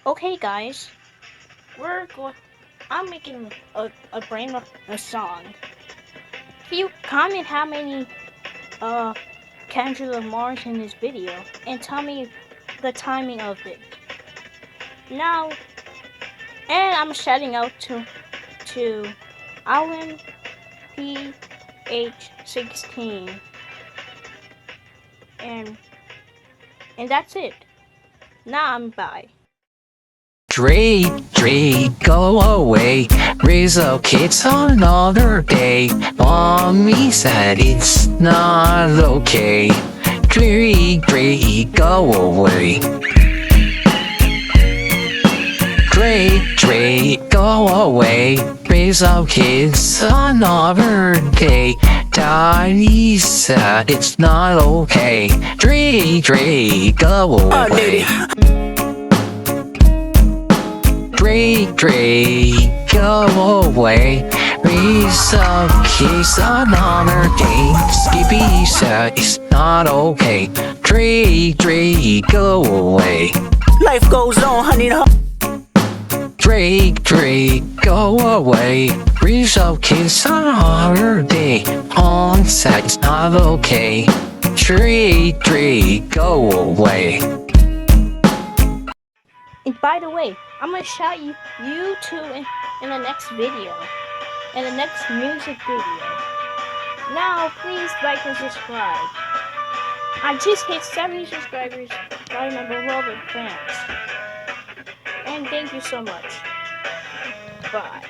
Okay, guys, we're going. I'm making a song. Can you comment how many Kendrick Lamar's in this video and tell me the timing of it? Now, and I'm shouting out to Alan PH16 and that's it. Now I'm bye. Drake, go away. Raise up kids on another day. Mommy said it's not okay. Drake, go away. Drake, go away. Raise up kids another day. Daddy said it's not okay. Drake, go away. Drake, go away. Raise up kids another day. Skippy said it's not okay. Drake, go away. Life goes on, honey. Drake, go away. Raise up kids another day. On said it's not okay. Drake, go away. And by the way, I'm gonna shout you two in the next video, in the next music video. Now, please like and subscribe. I just hit 70 subscribers by my beloved fans. And thank you so much. Bye.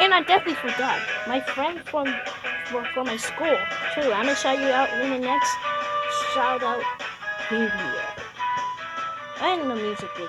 And I definitely forgot my friend from my school too. I'm gonna shout you out in the next shout out video and the music video.